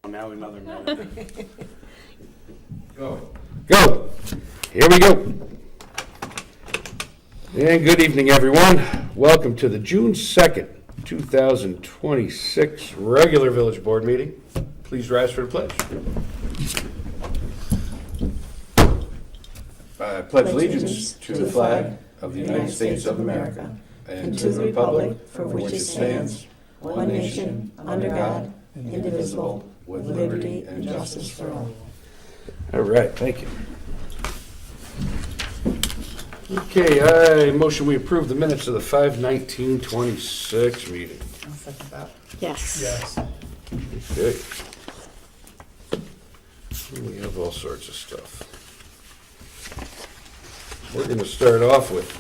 Now another minute. Go. Here we go. And good evening, everyone. Welcome to the June 2nd, 2026 regular Village Board meeting. Please rise for the pledge. I pledge allegiance to the flag of the United States of America and to the republic for which it stands, one nation, under God, indivisible, with liberty and justice for all. All right, thank you. Okay, I motion we approve the minutes of the 5/19/26 meeting. I'll second that. Yes. Okay. We have all sorts of stuff. We're going to start off with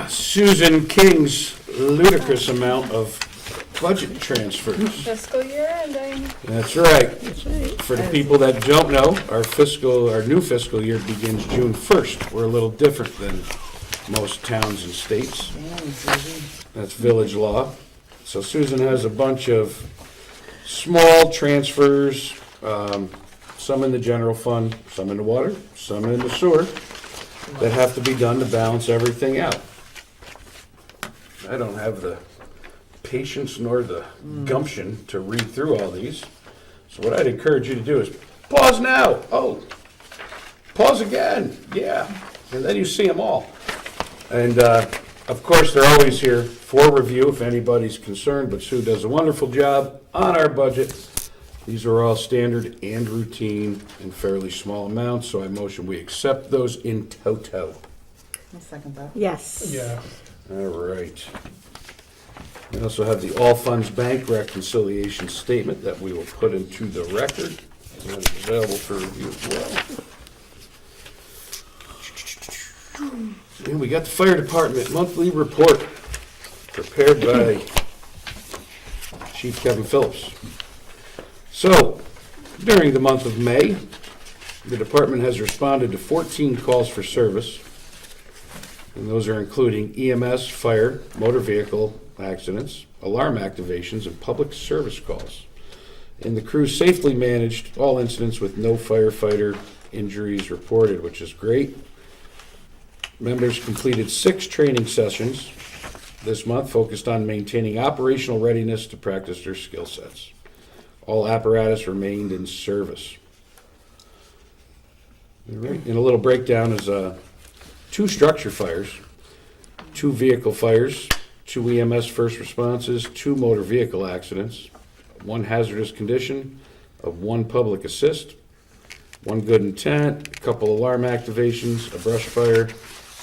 Susan King's ludicrous amount of budget transfers. Fiscal year ending. That's right. That's right. For the people that don't know, our new fiscal year begins June 1st. We're a little different than most towns and states. That's village law. So Susan has a bunch of small transfers, some in the general fund, some in the water, some in the sewer, that have to be done to balance everything out. I don't have the patience nor the gumption to read through all these. So what I'd encourage you to do is pause now. Oh, pause again. Yeah. And then you see them all. And of course, they're always here for review if anybody's concerned, but Sue does a wonderful job on our budget. These are all standard and routine in fairly small amounts, so I motion we accept those in toto. I'll second that. Yes. Yeah. All right. We also have the All Funds Bank reconciliation statement that we will put into the record. And that is available for review as well. And we got the Fire Department monthly report prepared by Chief Kevin Phillips. So, during the month of May, the department has responded to 14 calls for service. And those are including EMS, fire, motor vehicle accidents, alarm activations, and public service calls. And the crew safely managed all incidents with no firefighter injuries reported, which is great. Members completed 6 training sessions this month focused on maintaining operational readiness to practice their skill sets. All apparatus remained in service. All right. And a little breakdown is 2 structure fires, 2 vehicle fires, 2 EMS first responses, 2 motor vehicle accidents, 1 hazardous condition, 1 public assist, 1 good intent, a couple alarm activations, a brush fire,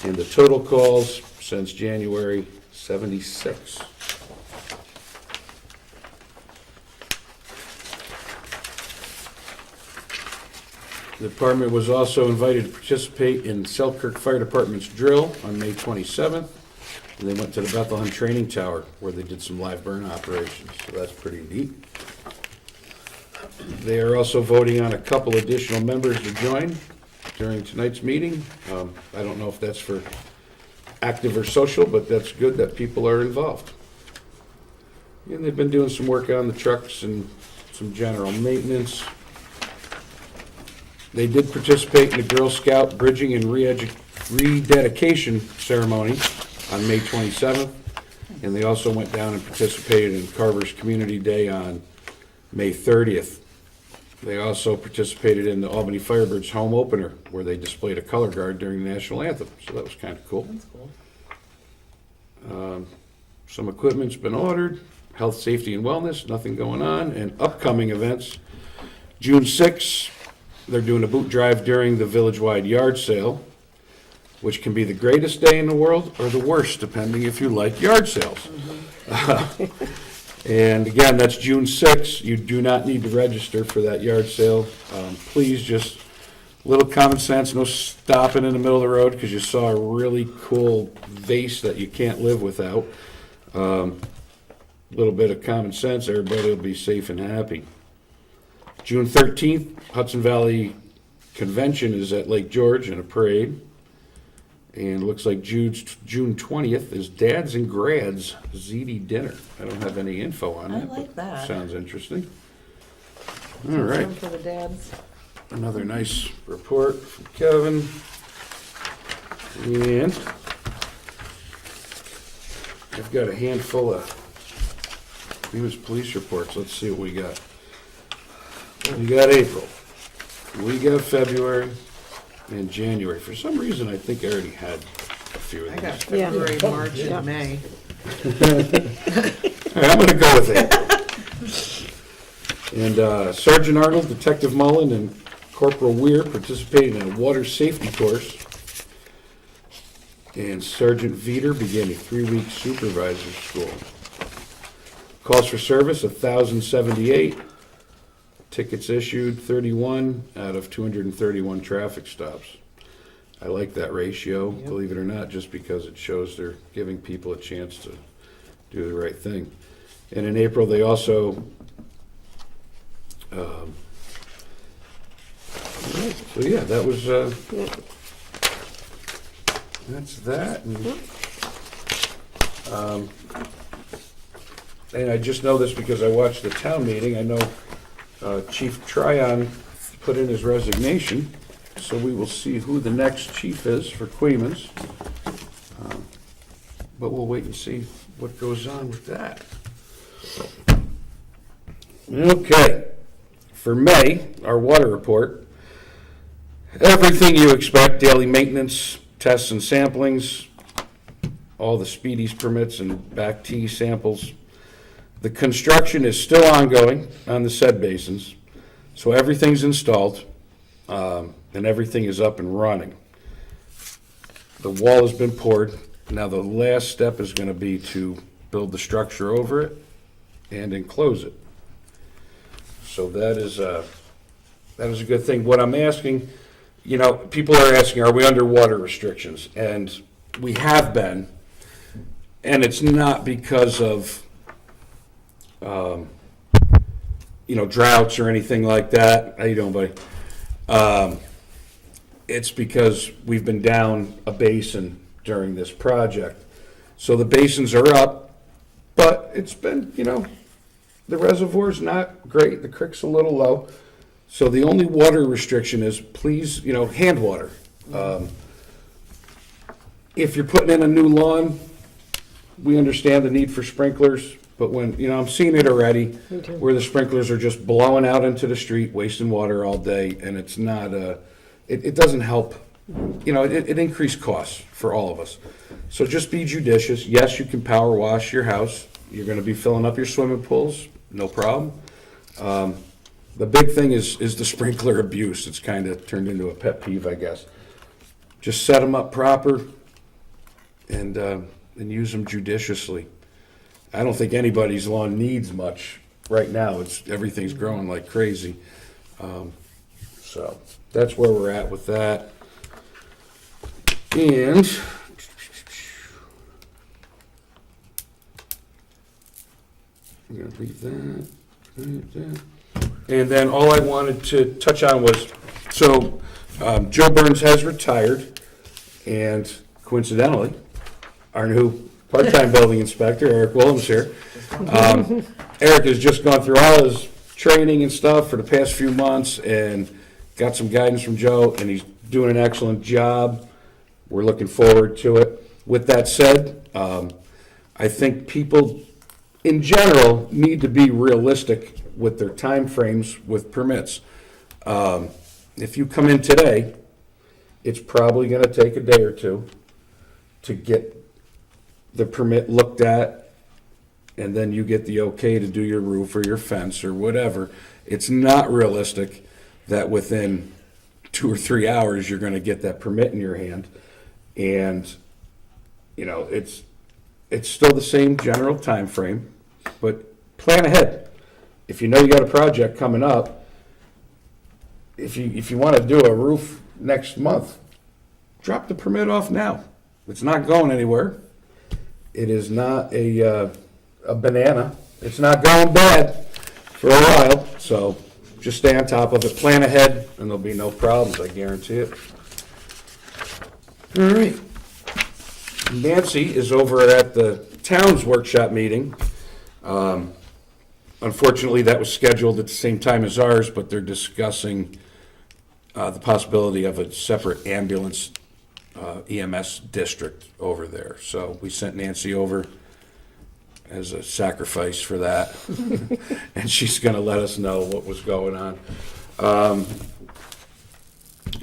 and the total calls since January, 76. The department was also invited to participate in Selkirk Fire Department's drill on May 27th. And they went to the Bethlehem Training Tower where they did some live burn operations. So that's pretty neat. They are also voting on a couple additional members to join during tonight's meeting. I don't know if that's for active or social, but that's good that people are involved. And they've been doing some work on the trucks and some general maintenance. They did participate in the Girl Scout bridging and rededication ceremony on May 27th, and they also went down and participated in Carver's Community Day on May 30th. They also participated in the Albany Firebirds home opener, where they displayed a color guard during the national anthem, so that was kind of cool. That's cool. Some equipment's been ordered, health, safety, and wellness, nothing going on, and upcoming events. June 6th, they're doing a boot drive during the village-wide yard sale, which can be the greatest day in the world or the worst, depending if you like yard sales. And again, that's June 6th. You do not need to register for that yard sale. Please, just a little common sense, no stopping in the middle of the road because you saw a really cool vase that you can't live without. A little bit of common sense, everybody will be safe and happy. June 13th, Hudson Valley Convention is at Lake George in a parade. And it looks like June 20th is Dads and Grads ZD dinner. I don't have any info on I that. like but that. Sounds interesting. All Some right, for the dads. another nice report from Kevin. And I've got a handful of famous police reports. Let's see what we got. We got April. We got February and January. For some reason, I think I already had a few of I these. got February, March, and May. All right, I'm gonna go with it. And Sergeant Arnold, Detective Mullen, and Corporal Weir participated in a water safety course. And Sergeant Veter began a 3-week supervisor school. Calls for service, 1,078. Tickets issued, 31 out of 231 traffic stops. I like that ratio, believe it or not, just because it shows they're giving people a chance to do the right thing. And in April, they also, so yeah, that was, that's that. And I just know this because I watched the town meeting. I know Chief Tryon put in his resignation, so we will see who the next chief is for Queens. But we'll wait and see what goes on with that. Okay, for May, our water report. Everything you expect, daily maintenance, tests and samplings, all the speedies permits and back T samples. The construction is still ongoing on the said basins, so everything's installed, and everything is up and running. The wall has been poured. Now the last step is going to be to build the structure over it and enclose it. So that is a good thing. What I'm asking, you know, people are asking, are we under water restrictions? And we have been, and it's not because of droughts or anything like that. How you doing, buddy? It's because we've been down a basin during this project. So the basins are up, but it's been, the reservoir's not great. The creek's a little low. So the only water restriction is please, hand water. If you're putting in a new lawn, we understand the need for sprinklers. But when, I'm seeing it already, where the sprinklers are just blowing out into the street, wasting water all day, and it's not, it doesn't help. It increased costs for all of us. So just be judicious. Yes, you can power wash your house. You're gonna be filling up your swimming pools, no problem. The big thing is the sprinkler abuse. It's kind of turned into a pet peeve, I guess. Just set them up proper and use them judiciously. I don't think anybody's lawn needs much right now. Everything's growing like crazy. So that's where we're at with that. And I'm gonna leave that. And then all I wanted to touch on was, so Joe Burns has retired, and coincidentally, our new part-time building inspector, Eric Williams here. Eric has just gone through all his training and stuff for the past few months and got some guidance from Joe, and he's doing an excellent job. We're looking forward to it. With that said, I think people in general need to be realistic with their time frames with permits. If you come in today, it's probably going to take a day or two to get the permit looked at, and then you get the okay to do your roof or your fence or whatever. It's not realistic that within 2 or 3 hours you're going to get that permit in your hand. And it's still the same general time frame, but plan ahead. If you know you got a project coming up, if you want to do a roof next month, drop the permit off now. It's not going anywhere. It is not a banana. It's not going bad for a while. So just stay on top of it. Plan ahead, and there'll be no problems. I guarantee it. All right. Nancy is over at the town's workshop meeting. Unfortunately, that was scheduled at the same time as ours, but they're discussing the possibility of a separate ambulance EMS district over there. So we sent Nancy over as a sacrifice for that. And she's going to let us know what was going on.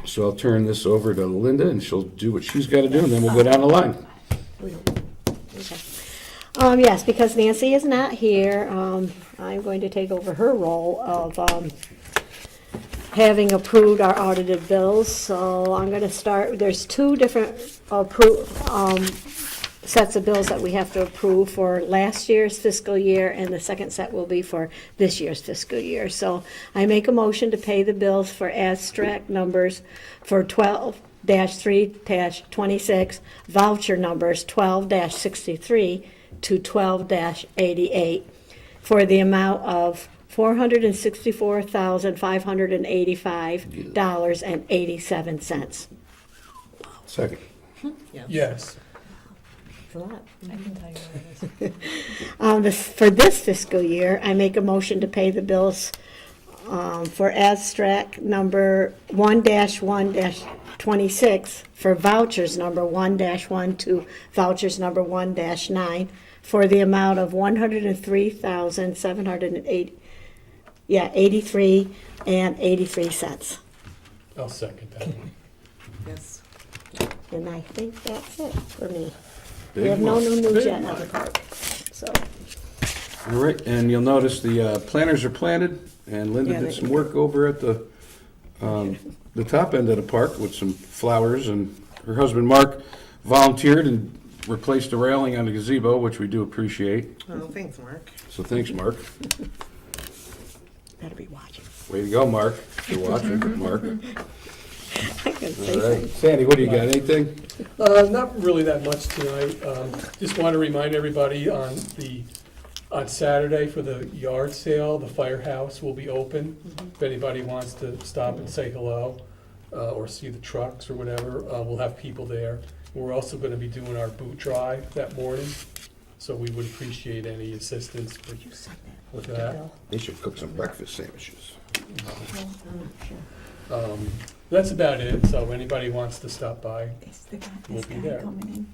So I'll turn this over to Linda, and she'll do what she's got to do, and then we'll go down the line. Okay. Yes, because Nancy is not here, I'm going to take over her role of having approved our audited bills. So I'm going to start, there's two different sets of bills that we have to approve for last year's fiscal year, and the second set will be for this year's fiscal year. So I make a motion to pay the bills for abstract numbers for 12-3-26, voucher numbers 12-63 to 12-88 for the amount of $464,585.87. Second. Yes. That's a lot. I can tell you what it is. For this fiscal year, I make a motion to pay the bills for abstract number 1-1-26 for vouchers number 1-1 to vouchers number 1-9 for the amount of $103,783.83. I'll second that one. Yes. And I think that's it for me. Big We have no one. new news Big yet one. on the park, so. All right, and you'll notice the planters are planted, and Linda Yeah, did they- some work over at the top end of the park with some flowers, and her husband Mark volunteered and replaced the railing on the gazebo, which we do appreciate. Oh, thanks, Mark. So thanks, Mark. Better be watching. Way to go, Mark. If you're watching, Mark. I can say All right, something. Sandy, what do you got? Anything? Not really that much tonight. Just want to remind everybody on Saturday for the yard sale, the firehouse will be open. If anybody wants to stop and say hello, or see the trucks or whatever, we'll have people there. We're also going to be doing our boot drive that morning, so we would appreciate any assistance You said that. with that. Bill. They should cook some breakfast sandwiches. I'm not sure. That's about it, so anybody wants to stop by, Is the guy, We'll this be guy there. coming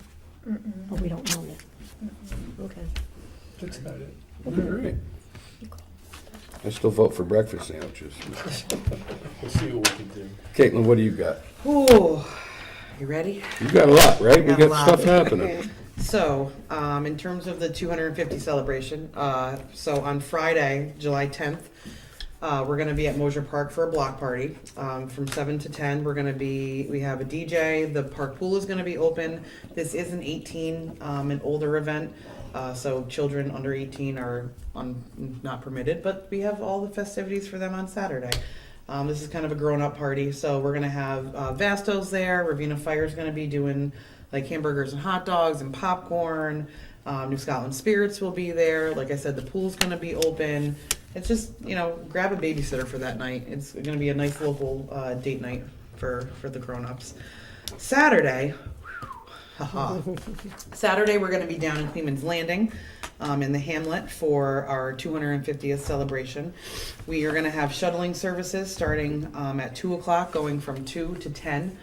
in? Oh, we don't know yet. Okay. that's about it. All right. I still vote for breakfast sandwiches. We'll see what we can do. Caitlin, what do you got? Ooh, you ready? You got a lot, right? We Got a got lot. stuff happening. So, in terms of the 250 celebration, so on Friday, July 10th, we're going to be at Mosier Park for a block party. From 7 to 10, we have a DJ. The park pool is going to be open. This is an 18 and older event, so children under 18 are not permitted, but we have all the festivities for them on Saturday. This is kind of a grown-up party, so we're going to have Vastos there. Ravena Fire is going to be doing like hamburgers and hot dogs and popcorn. New Scotland Spirits will be there. Like I said, the pool's going to be open. It's just, grab a babysitter for that night. It's going to be a nice local date night for the grown-ups. Saturday, Saturday we're going to be down in Queens Landing in the Hamlet for our 250th celebration. We are going to have shuttling services starting at 2 o'clock, going from 2 to 10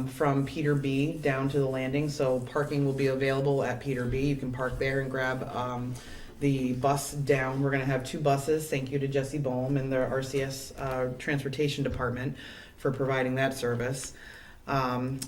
from Peter B down to the landing. So parking will be available at Peter B. You can park there and grab the bus down. We're going to have 2 buses. Thank you to Jesse Bohm and the RCS Transportation Department for providing that service. Then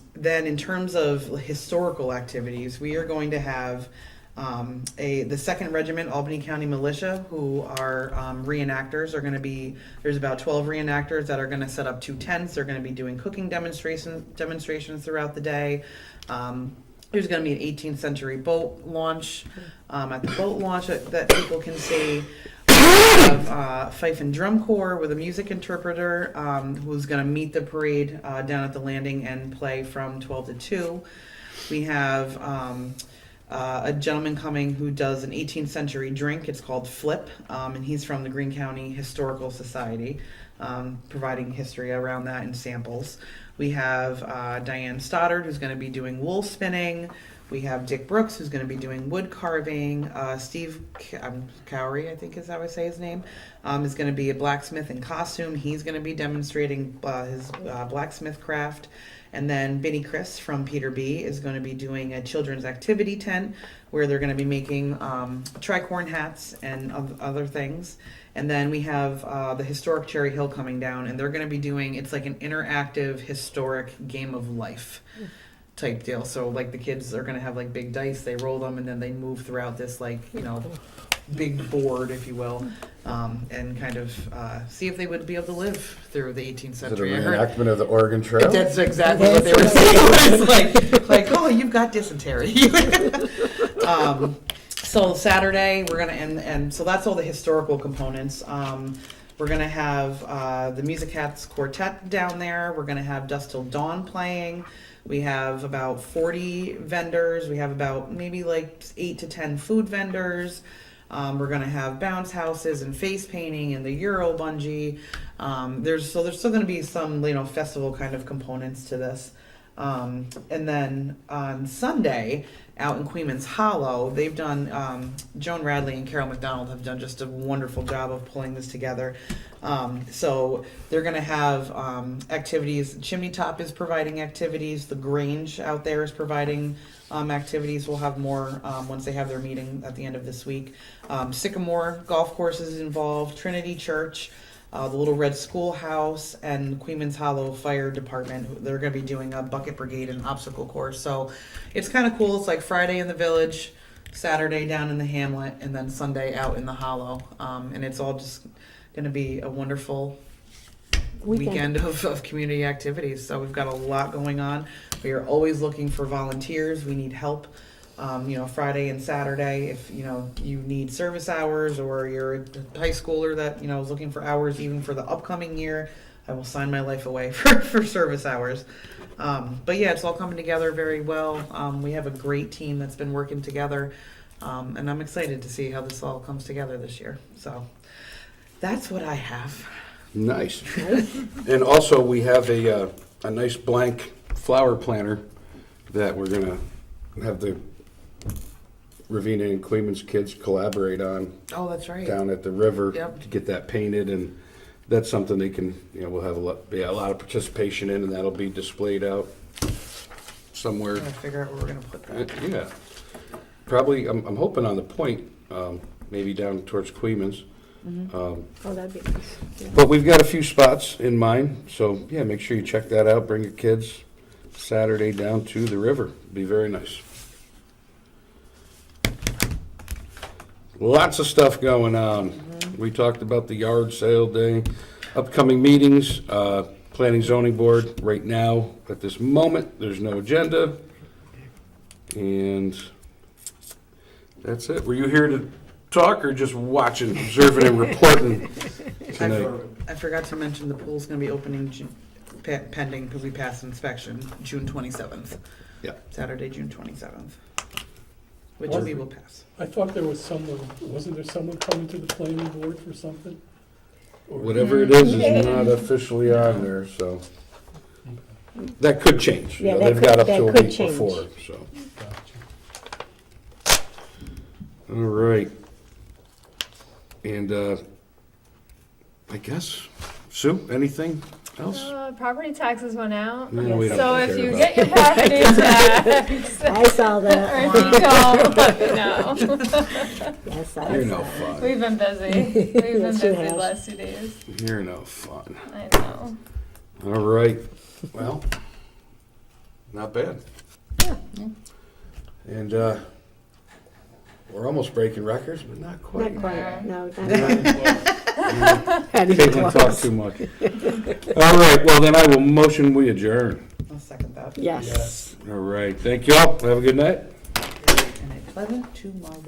in terms of historical activities, we are going to have the 2nd Regiment Albany County Militia, who are reenactors, are going to be, there's about 12 reenactors that are going to set up 2 tents. They're going to be doing cooking demonstrations throughout the day. There's going to be an 18th century boat launch at the boat launch that people can see. We have Fife and Drum Corps with a music interpreter who's going to meet the parade down at the landing and play from 12 to 2. We have a gentleman coming who does an 18th century drink. It's called Flip, and he's from the Greene County Historical Society, providing history around that and samples. We have Diane Stoddard, who's going to be doing wool spinning. We have Dick Brooks, who's going to be doing wood carving. Steve Cowrie, I think is how I say his name, is going to be a blacksmith in costume. He's going to be demonstrating his blacksmith craft. And then Benny Chris from Peter B is going to be doing a children's activity tent where they're going to be making tricorn hats and other things. And then we have the historic Cherry Hill coming down, and they're going to be doing, it's like an interactive historic game of life type deal. So like the kids are going to have like big dice, they roll them, and then they move throughout this like, you know, big board, if you will, and kind of see if they would be able to live through the 18th Is it a century. I heard- reenactment of the Oregon Trail? That's exactly what they were saying. It's like, oh, you've got dysentery. So Saturday we're gonna and so that's all the historical components. We're gonna have the Music Hats Quartet down there. We're gonna have Dusk Till Dawn playing. We have about 40 vendors. We have about maybe like 8 to 10 food vendors. We're gonna have bounce houses and face painting and the Euro bungee. There's still gonna be some, you know, festival kind of components to this. And then on Sunday, out in Queens Hollow, they've done, Joan Radley and Carol McDonald have done just a wonderful job of pulling this together. So they're going to have activities. Chimney Top is providing activities. The Grange out there is providing activities. We'll have more once they have their meeting at the end of this week. Sycamore Golf Course is involved. Trinity Church. The Little Red Schoolhouse and Queens Hollow Fire Department. They're going to be doing a bucket brigade and obstacle course. So it's kind of cool. It's like Friday in the village, Saturday down in the hamlet, and then Sunday out in the hollow. And it's all just going to be a wonderful weekend of community activities. So we've got a lot going on. We are always looking for volunteers. We need help. You know, Friday and Saturday, if, you know, you need service hours or you're a high schooler that, you know, is looking for hours even for the upcoming year, I will sign my life away for service hours. But yeah, it's all coming together very well. We have a great team that's been working together, and I'm excited to see how this all comes together this year. So that's what I have. Nice. And also, we have a nice blank flower planter that we're going to have the Ravena and Queens kids collaborate on Oh, that's right. down at the river. Yep. To get that painted, and that's something they can, you know, we'll have a lot of participation in, and that'll be displayed out somewhere. Gotta figure out where we're gonna put that. Yeah, probably. I'm hoping on the point, maybe down towards Queens. Oh, that'd be nice. Yeah. But we've got a few spots in mind, so yeah, make sure you check that out. Bring your kids Saturday down to the river. Be very nice. Lots of stuff going on. We talked about the yard sale day, upcoming meetings, planning zoning board. Right now, at this moment, there's no agenda. And that's it. Were you here to talk or just watching, observing, and reporting tonight? I forgot to mention the pool's gonna be opening pending, because we passed inspection, June 27th. Yeah. Saturday, June 27th. Which Was we it? will pass. I thought there was someone, wasn't there someone coming to the planning board for something? Or- Whatever it is not officially on there, so. That could change. You Yeah, know, that they've got could- up that to a could week change. before, so. Gotcha. All right. And I guess, Sue, anything else? Property taxes went out. No, we don't So care if you about get your property tax, I saw or that. if you don't, let me know. Yes, You're I no saw fun. We've been busy. We've been Yes, you busy have. the last 2 days. You're no fun. I know. All right. Well, not bad. Yeah. And we're almost breaking records, but not quite. Not quite, no. not Yeah. Had to be Caitlin close. talked too much. All right, well, then I will motion we adjourn. I'll second that. Yes. All right, thank you all. Have a good night. And a pleasant tomorrow.